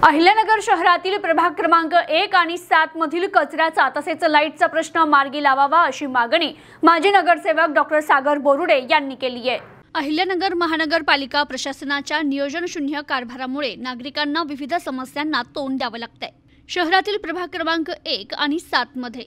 अहिल्यानगर शहरातील प्रभाग क्रमांक 1 आणि 7 मधील कचऱ्याचा तसेच लाईटचा प्रश्न मार्गी लावावा अशी मागणी माजी नगरसेवक डॉक्टर सागर बोरुडे यांनी केली आहे। अहिल्यानगर महानगरपालिका प्रशासनाच्या नियोजनशून्य कारभारामुळे नागरिकांना विविध समस्यांना तोंड द्यावं लागतंय। शहरातील प्रभाग क्रमांक 1 आणि 7 मध्ये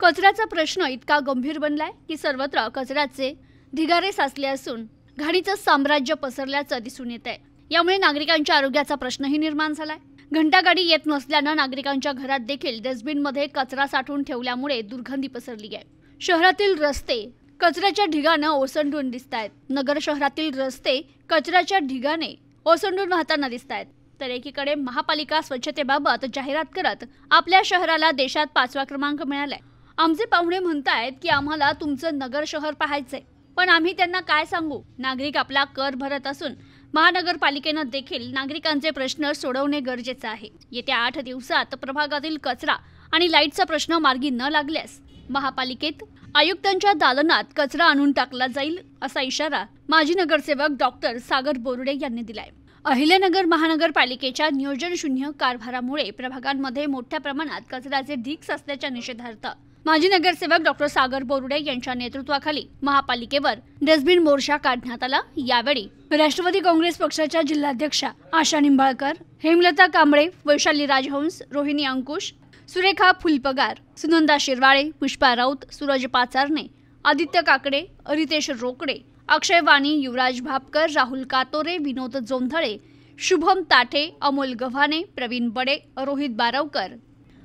कचऱ्याचा प्रश्न इतका गंभीर बनलाय की सर्वत्र कचऱ्याचे ढिगारे साचले असून घाणीचं साम्राज्य पसरल्याचं दिसून येत आहे। यामुळे नागरिकांच्या आरोग्याचा प्रश्नही निर्माण झालाय। घंटागाडी येत नसल्याने नागरिकांच्या घरात देखील डस्टबिनमध्ये कचरा साठवून ठेवल्यामुळे दुर्गंधी पसरली आहे। शहरातील रस्ते कचऱ्याच्या ढिगाने ओसंडून दिसतायत। नगर शहरातील रस्ते कचऱ्याच्या ढिगाने ओसंडून वाहताना दिसतायत। तर एकीकडे महापालिका स्वच्छतेबाबत जाहिरात करत आपल्या शहराला देशात 5वा क्रमांक मिळालाय। आमचे पाहुणे म्हणतायत की आम्हाला तुमचं नगर शहर पाहायचंय, पण आम्ही त्यांना काय सांगू? नागरिक आपला कर भरत असून महानगरपालिकेने देखील नागरिकांचे प्रश्न सोडवणे गरजेचे आहे। येत्या 8 दिवसात प्रभागातील कचरा आणि लाईटचा प्रश्न मार्गी न लागल्यास महापालिकेत आयुक्तांच्या दालनात कचरा आणून टाकला जाईल असा इशारा माजी नगरसेवक डॉक्टर सागर बोरुडे यांनी दिलाय। अहिल्यानगर महानगरपालिकेच्या नियोजनशून्य कारभारामुळे प्रभागांमध्ये मोठ्या प्रमाणात कचऱ्याचे ढीग साचल्याच्या निषेधार्थ माजी नगरसेवक डॉक्टर सागर बोरुडे यांच्या नेतृत्वाखाली महापालिकेवर डस्टबिन मोर्चा काढण्यात आला। यावेळी राष्ट्रवादी काँग्रेस पक्षाच्या जिल्हाध्यक्षा आशा निंबाळकर, हेमलता कांबळे, वैशाली राजहंस, रोहिणी अंकुश, सुरेखा फुलपगार, सुनंदा शिरवाळे, पुष्पा राऊत, सूरज पाचारणे, आदित्य काकडे, रितेश रोकडे, अक्षय वाणी, युवराज भापकर, राहुल कातोरे, विनोद जोंधळे, शुभम ताठे, अमोल गव्हाणे, प्रवीण बडे, रोहित बारवकर,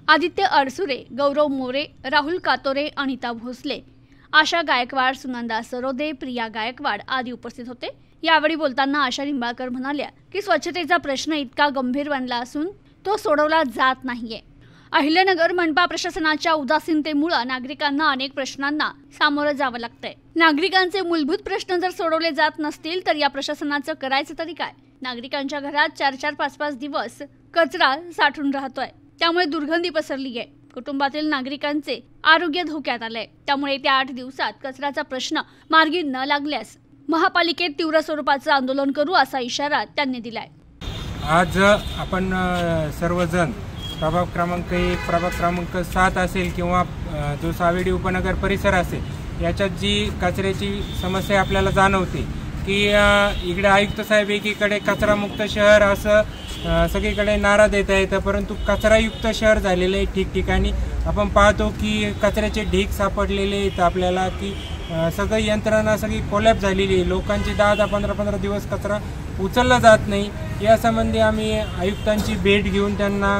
आदित्य अडसुरे, गौरव मोरे, राहुल कातोरे, अनिता भोसले, आशा गायकवाड, सुनंदा सरोदे, प्रिया गायकवाड आदी उपस्थित होते। यावेळी बोलताना आशा निंबाळकर म्हणाल्या की स्वच्छतेचा प्रश्न इतका गंभीर बनला असून तो सोडवला जात नाहीये। अहिल्यानगर मनपा प्रशासनाच्या उदासीनतेमुळे नागरिकांना अनेक प्रश्नांना सामोरं जावं लागतंय। नागरिकांचे मूलभूत प्रश्न जर सोडवले जात नसतील तर या प्रशासनाचं करायचं तरी काय? नागरिकांच्या घरात 4-4, 5-5 दिवस कचरा साठून राहतोय, त्यामुळे दुर्गंधी पसरली आहे। कुटुंबातील नागरिकांचे आरोग्य धोक्यात आलंय। त्यामुळे त्या 8 दिवसात कचऱ्याचा प्रश्न मार्गी न लागल्यास महापालिकेत तीव्र स्वरूपाचं आंदोलन करू असा इशारा त्यांनी दिलाय। आज आपण सर्वजण प्रभाग क्रमांक 1, प्रभाग क्रमांक 7 असेल किंवा जो सावेडी उपनगर परिसर असेल याच्यात जी कचऱ्याची समस्या आपल्याला जाणवते की इकडे आयुक्त साहेब एकीकडे कचरामुक्त शहर असं सगळीकडे नारा देत आहेत, परंतु कचरायुक्त शहर झालेलं आहे। ठिकठिकाणी आपण पाहतो की कचऱ्याचे ढीग सापडलेले आहेत आपल्याला, की सगळी यंत्रणा सगळी कोलॅप्स झालेली आहे। लोकांची 10-10, 15-15 दिवस कचरा उचलला जात नाही। यासंबंधी आम्ही आयुक्तांची भेट घेऊन त्यांना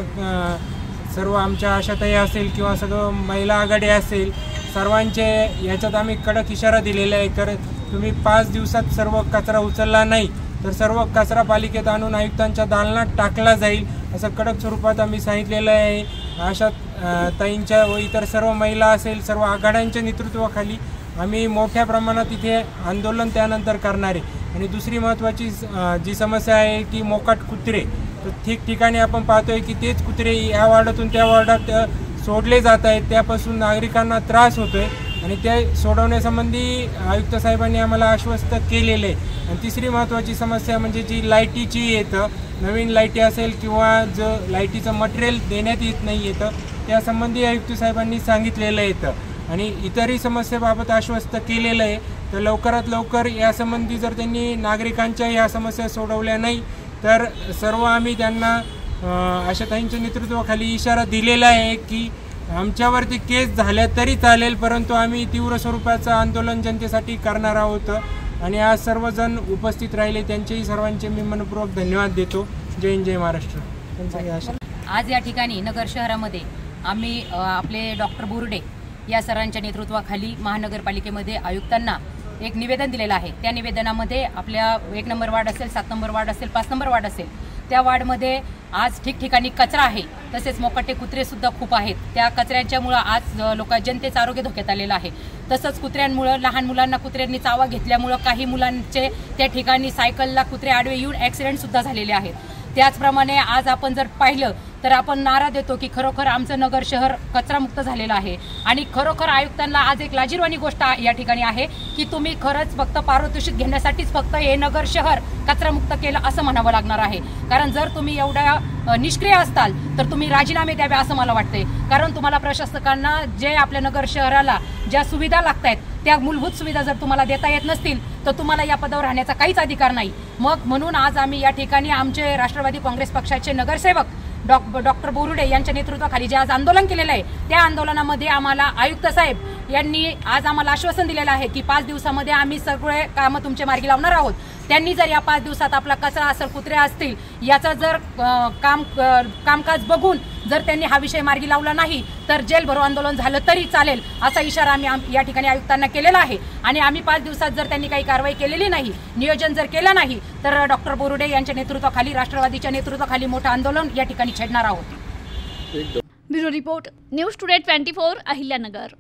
सर्व आमच्या आशाताई असेल किंवा सगळं महिला आघाडी असेल सर्वांचे याच्यात आम्ही कडक इशारा दिलेला आहे। तर तुम्ही 5 दिवसात सर्व कचरा उचलला नाही तर सर्व कचरा पालिकेत आणून आयुक्तांच्या दालनात टाकला जाईल असं कडक स्वरूपात आम्ही सांगितलेलं आहे। आशा ताईंच्या व इतर सर्व महिला असेल सर्व आघाड्यांच्या नेतृत्वाखाली आम्ही मोठ्या प्रमाणात इथे आंदोलन त्यानंतर करणार आहे। आणि दुसरी महत्त्वाची जी समस्या आहे की मोकाट कुत्रे, तर ठिकठिकाणी आपण पाहतोय की तेच कुत्रे या वॉर्डातून त्या वॉर्डात सोडले जात आहेत, त्यापासून नागरिकांना त्रास होतोय आणि ते सोडवण्यासंबंधी आयुक्त साहेबांनी आम्हाला आश्वस्त केलेले आहे। आणि तिसरी महत्त्वाची समस्या म्हणजे जी लाईटीची येतं, नवीन लाईटी असेल किंवा जो लाईटीचं मटेरियल देण्यात येत नाही येतं त्यासंबंधी आयुक्त साहेबांनी सांगितलेलं येतं आणि इतरही समस्येबाबत आश्वस्त केलेलं आहे। तर लवकरात लवकर यासंबंधी जर त्यांनी नागरिकांच्या या समस्या सोडवल्या नाही तर सर्व आम्ही त्यांना आशाताईंच्या नेतृत्वाखाली इशारा दिलेला आहे की आमच्यावरती केस झाल्या तरी चालेल, परंतु आम्ही तीव्र स्वरूपाचं आंदोलन जनतेसाठी करणार आहोत। आणि आज सर्वजण उपस्थित राहिले त्यांचेही सर्वांचे मी मनपूर्वक धन्यवाद देतो। जय हिंद, जय महाराष्ट्र। आज या ठिकाणी नगर शहरामध्ये आम्ही आपले डॉक्टर बोरुडे या सरांच्या नेतृत्वाखाली महानगरपालिकेमध्ये आयुक्तांना एक निवेदन दिलेलं आहे। त्या निवेदनामध्ये आपल्या 1 नंबर वार्ड असेल, 7 नंबर वार्ड असेल, 5 नंबर वार्ड असेल त्या वार्डमध्ये आज ठिकठिकाणी कचरा आहे, तसेच मोकाटे कुत्रे सुद्धा खूप आहेत। त्या कचऱ्यांच्यामुळे आज जनतेचं आरोग्य धोक्यात आलेलं आहे। तसंच कुत्र्यांमुळे लहान मुलांना कुत्र्यांनी चावा घेतल्यामुळे काही मुलांचे त्या ठिकाणी सायकलला कुत्रे आडवे येऊन ॲक्सिडेंट सुद्धा झालेले आहेत। त्याचप्रमाणे आज आपण जर पाहिलं तर आपण नारा देतो की खरोखर आमचं नगर शहर कचरामुक्त झालेलं आहे आणि खरोखर आयुक्तांना आज एक लाजिरवाणी गोष्ट या ठिकाणी आहे की तुम्ही खरंच फक्त पारितोषिक घेण्यासाठीच फक्त हे नगर शहर कचरामुक्त केलं असं म्हणावं लागणार आहे। कारण जर तुम्ही एवढ्या निष्क्रिय असताल तर तुम्ही राजीनामे द्यावे असं मला वाटतंय। कारण तुम्हाला प्रशासकांना जे आपल्या नगर शहराला ज्या सुविधा लागतायत त्या मूलभूत सुविधा जर तुम्हाला देता येत नसतील तर तुम्हाला या पदावर राहण्याचा काहीच अधिकार नाही। मग म्हणून आज आम्ही या ठिकाणी आमचे राष्ट्रवादी काँग्रेस पक्षाचे नगरसेवक डॉक्टर बोरुडे यांच्या नेतृत्वाखाली जे आज आंदोलन केलेलं आहे त्या आंदोलनामध्ये आम्हाला आयुक्त साहेब यांनी आज आम्हाला आश्वासन दिलेलं आहे की 5 दिवसामध्ये आम्ही सगळे कामं तुमच्या मार्गी लावणार आहोत। त्यांनी जर या 5 दिवसात आपला कचरा असेल कुत्रे असतील याचा जर कामकाज बघून जर त्यांनी हा विषय मार्गी लावला नाही तर जेल भरो आंदोलन झालं तरी चालेल असा इशारा आम्ही या ठिकाणी आयुक्तांना केलेला आहे। आणि आम्ही 5 दिवसात जर त्यांनी काही कारवाई केलेली नाही, नियोजन जर केलं नाही तर डॉक्टर बोरुडे यांच्या नेतृत्वाखाली राष्ट्रवादीच्या नेतृत्वाखाली मोठं आंदोलन या ठिकाणी छेडणार आहोत। Bureau report, news today 24, Ahilyanagar.